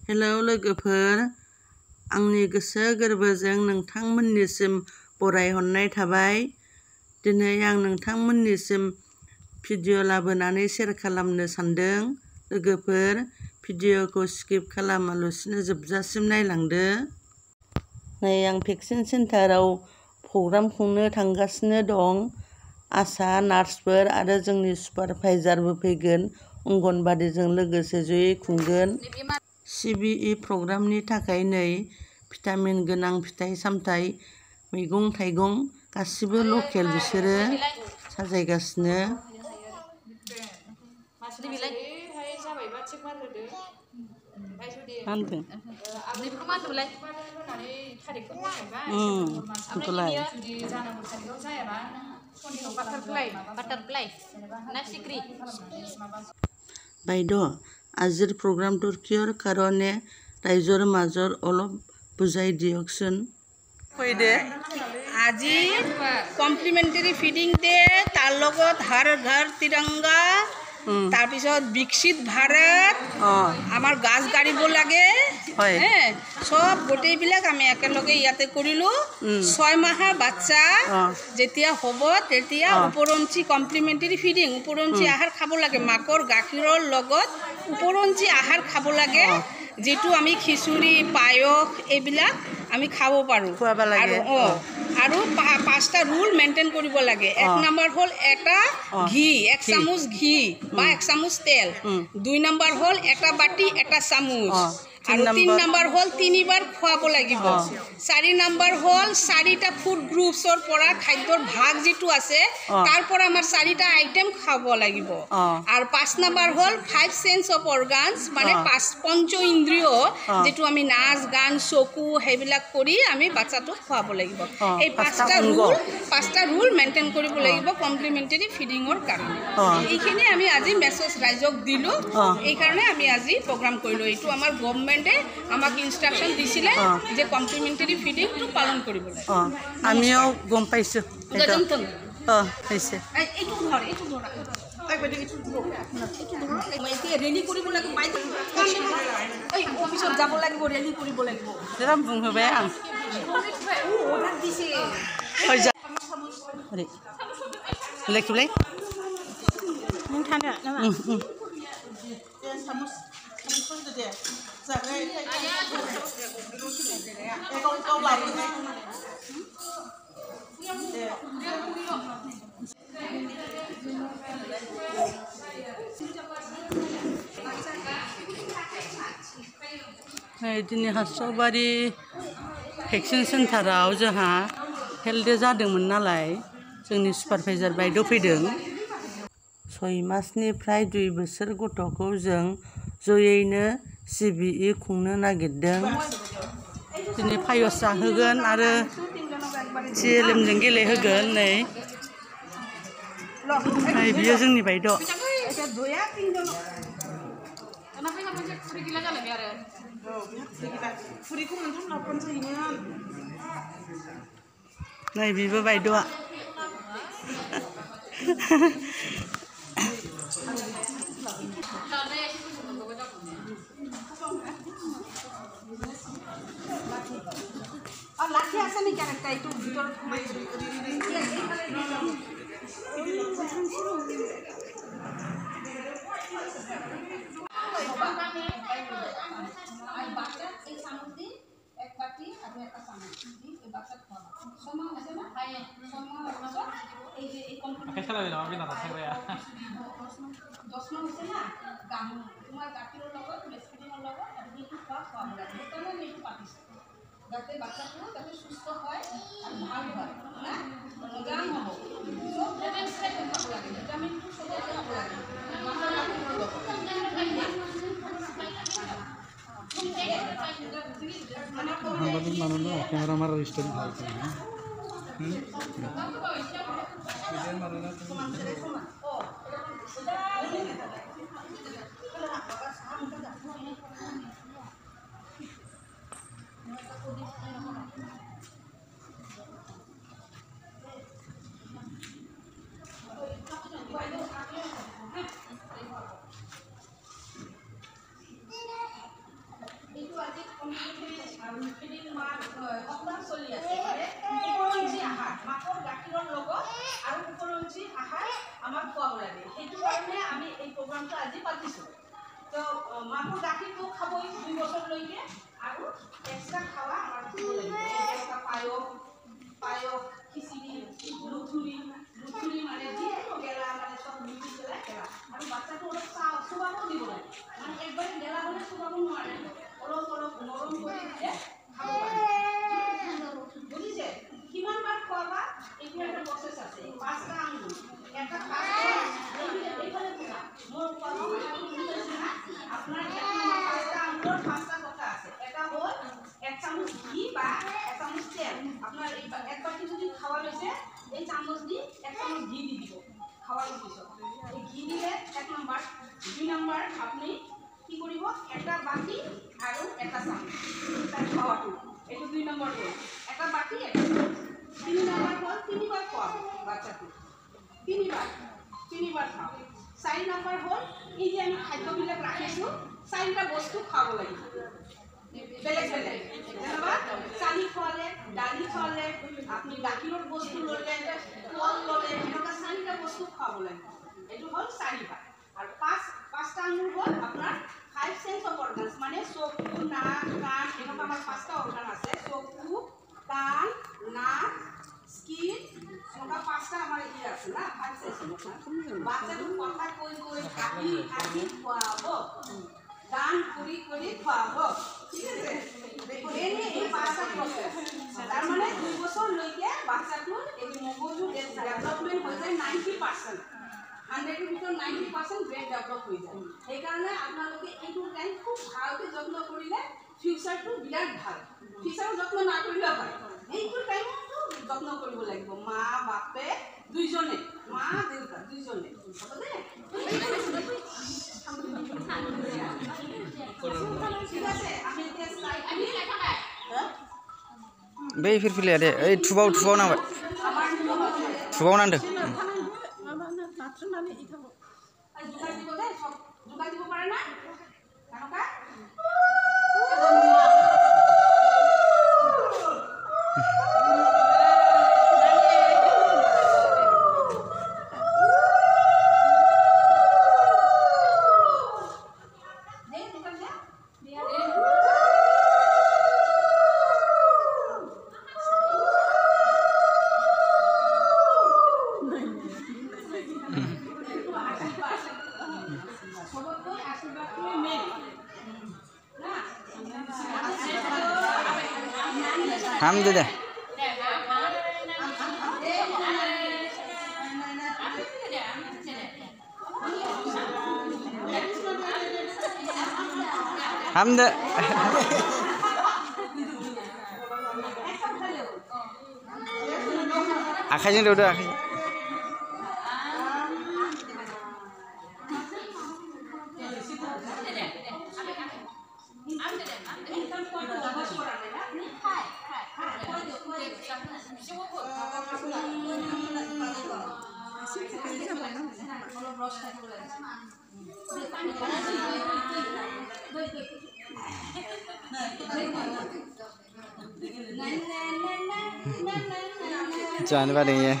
Hello लोगोफोर, आंनि गोसो गोरबोजों नोंथांमोननिसिम बरायहरनाय थाबाय। दिनै आं नोंथांमोननिसिम भिडिअ' लाबोनानै शेयार खालामनो सानदों। लोगोफोर, भिडिअ'खौ स्किप खालामालासिनो जोबजासिम नायलांदो। नै आं भेक्सिन सेन्टाराव प्रग्राम खुंनो थांगासिनो दं। आशा, नार्सफोर आरो जोंनि सुपारभाइजारबो फैगोन। अंगनबादिजों लोगोसे जयै खुंगोन। CBE प्रग्रामनि थाखाय नै भिटामिन गोनां फिथाइ-सामथाइ, मैगं-थाइगं गासिबो लकेल बिसोरो साजायगासिनो। বাইদ' আজিৰ প্ৰগ্ৰামটোৰ কিয়ৰ কাৰণে ৰাইজৰ মাজত অলপ বুজাই দিয়কচোন। আজি কমপ্লিমেণ্টাৰী ফিডিং ডে, তাৰ লগত হৰ ঘৰ তিৰংগা, তাৰপিছত বিকশিত ভাৰত, আমাৰ গাছ গাড়ীব লাগে, চব গোটেইবিলাক আমি একেলগে ইয়াতে কৰিলোঁ। 6 মাহৰ বাচ্চা যেতিয়া হ'ব তেতিয়া ওপৰঞ্চি কমপ্লিমেণ্টাৰী ফিডিং, ওপৰঞ্চি আহাৰ খাব লাগে। মাকৰ গাখীৰৰ লগত ওপৰঞ্চি আহাৰ খাব লাগে, যিটো আমি খিচুৰি, পায়স এইবিলাক আমি খাব পাৰোঁ। আৰু 5টা ৰুল মেইনটেইন কৰিব লাগে। 1 নম্বৰ হ'ল এটা ঘি, 1 চামুচ ঘি বা 1 চামুচ তেল। 2 নম্বৰ হ'ল এটা বাটি এটা চামুচ। আৰু 3 নম্বৰ হ'ল 3 বাৰ খুৱাব লাগিব। 4 নম্বৰ হ'ল 4টা ফুড গ্ৰুপছৰ পৰা খাদ্যৰ ভাগ যিটো আছে তাৰ পৰা আমাৰ 4টা আইটেম খাব লাগিব। আৰু 5 নম্বৰ হ'ল 5 সেন্স অফ অৰ্গানছ, মানে 5 পঞ্চ ইন্দ্ৰিয়, যিটো আমি নাচ, গান, চকু সেইবিলাক কৰি আমি বাচ্চাটোক খুৱাব লাগিব। এই 5টা ৰুল মেইনটেইন কৰিব লাগিব কমপ্লিমেণ্টাৰী ফিডিঙৰ কাৰণে। এইখিনি আমি আজি মেছেজ ৰাইজক দিলোঁ। এইকাৰণে আমি আজি প্ৰগ্ৰাম কৰিলোঁ। এইটো আমাৰ গভৰ্ণমেণ্টে আমাক ইনষ্ট্ৰাকশ্যন দিছিলে যে কমপ্লিমেণ্টাৰী ফিডিংটো পালন কৰিব লাগে। আমিও গম পাইছোঁ। ৰেলি কৰিব লাগিব, অফিচত যাব লাগিব, ৰেলি কৰিব লাগিব। বুংহবাय आं लेखिलाय नों थानो नामा? दिनै हास्रावबारि भेक्सिन सेन्टाराव जोंहा हेल्थ डे जादोंमोन नालाय जोंनि सुपारभाइजार बायद' फैदों। 6 मासनिफ्राय 2 बोसोर गथ'खौ जों जयैनो CBE खुंनो नागिरदों। दिनै पायस जाहोगोन आरो TLMजों गेलेहोगोन। नै बियो जोंनि बायद'। नै बिबो बायद'आ। লাঠি আছে নেকি আরেকটা একটু ভিতরে যাতে বাচ্চাটো যাতে সুস্থ হয় আর ভাল হয় না গাম হ'ব সব ভিটামিন খাব লাগে ভিটামিনটো সবে খাব লাগে মানুহ কেমেৰা মাৰাৰ ষ্টাইল ভাল ফিডিং মাহ সপ্তাহ চলি আছে মানে উপৰঞ্চি আহাৰ মাকৰ গাখীৰৰ লগত আৰু উপৰঞ্চি আহাৰ আমাক খুৱাব লাগে সেইটো কাৰণে আমি এই প্ৰগ্ৰামটো আজি পাতিছোঁ তো মাকৰ গাখীৰটো খাবই 2 বছৰলৈকে আৰু এক্সট্ৰা খাৱা আমাৰ দিব লাগিব এটা পায়স খিচিৰি লুথুৰি মানে যিটো গেলা মানে চব মিলি পেলাই গেলা আৰু বাচ্চাটো অলপ চুবাব দিব লাগে মানে একবাৰে গেলা হ'লে চুবাব নোৱাৰে অলপ নৰম কৰি দিলে খাব পাৰে বুজিছে কিমান বাৰ খোৱাবা এতিয়া এটা প্ৰচেছ আছে 5টা আঙুল এটা এইফালে পুৰা মোৰ আপোনাৰ 5টা আঙুলৰ 5টা কথা আছে এটা হ'ল 1 চামুচ ঘি বা 1 চামুচ তেল আপোনাৰ এক বাটি যদি খাওয়া লৈছে এই চামুচ দি 1 চামুচ ঘি দি দিব খাওয়ার পিছত এই ঘি দিলে 1 নম্বৰ 2 নম্বৰ আপনি কি কৰিব এটা বাটি আৰু এটা চামুচ তাৰ খাওয়াটো এইটো 2 নম্বৰ হ'ল এটা বাটি এটা 3 নম্বৰ হ'ল 3বাৰ খোৱাব বাচ্চাটো 3বাৰ খাও 4 নম্বৰ হ'ল এই যে আমি খাদ্যবিলাক ৰাখিছো 4টা বস্তু খাব লাগিব বেলেগ যেনেবা চালি খোৱালে দালি খোৱালে আপনি গাখীৰৰ বস্তু ল'লে কল ল'লে এনেকুৱা 4টা বস্তু খাব লাগিব এইটো হ'ল 4বাৰ আৰু 5টা আঙুল হ'ল আপোনাৰ 5 সেন্স অফ অৰ্গানছ মানে চকু নাক কাণ এনেকুৱা আমাৰ 5টা অৰ্গান আছে চকু কাণ নাক স্কিন এনেকুৱা 5টা আমাৰ ই আছে না 5 সেন্স বাচ্চাটো কথা কৈ কাটি খোৱাব গান কৰি খোৱাব ঠিক আছে দেখুন এই 5টা প্ৰচেছ তাৰ মানে 2 বছৰলৈকে বাচ্চাটোৰ এই মগজু ডেভেলপমেণ্ট হৈ যায় 90% 100 ভিতৰত 90% ব্ৰেইন ডেভেলপ হৈ যায় সেইকাৰণে আপোনালোকে এইটো টাইম খুব ভালকৈ যত্ন কৰিলে ফিউচাৰটো বিৰাট ভাল ফিউচাৰৰ যত্ন নকৰিলে হয় এইটো টাইমটো যত্ন কৰিব লাগিব মা বাপে দুইজনে মা দেউতা দুইজনে হ'বনে बै फिरफिलिया दे ओइ थुबाव नांबाय थुबाव नांदों हम दे दे हम दे आखाइजों दौदो आखाइजों जाने वाले हैं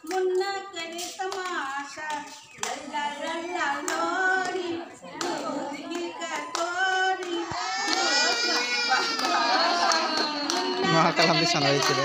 मुन्ना करे तमाशा मा खालामनो सानबाय बिसोरो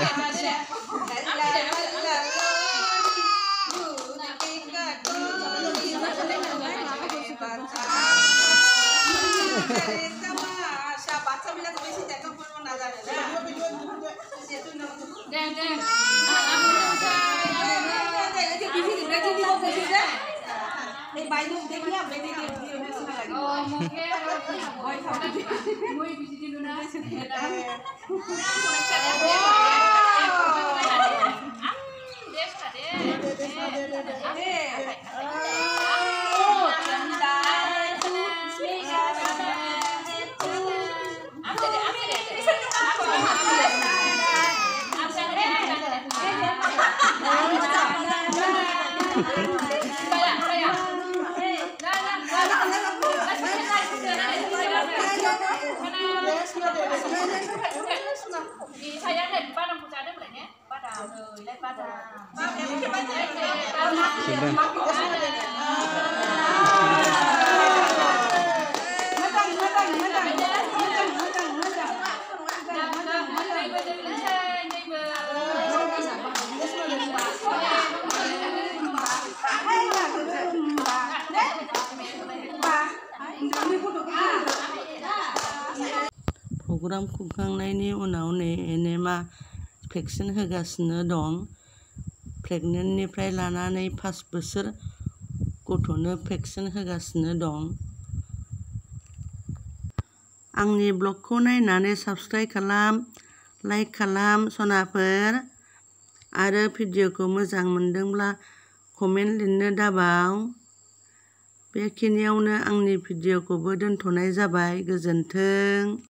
प्रग्राम खुंखांनायनि उनाव नेमा भेक्सिन होगासिनो दं। प्रेगनेन्टनिफ्राय लानानै 5 बोसोर गथ'नो भेक्सिन होगासिनो दं। आंनि ब्लगखौ नायनानै साबस्क्राइब खालाम, लाइक खालाम सनाफोर, आरो भिडिअखौ मोजां मोनदोंब्ला कमेन्ट लिरनो दाबाव। बेखिनियावनो आंनि भिडिअखौबो दोनथ'नाय जाबाय। गोजोन्थों।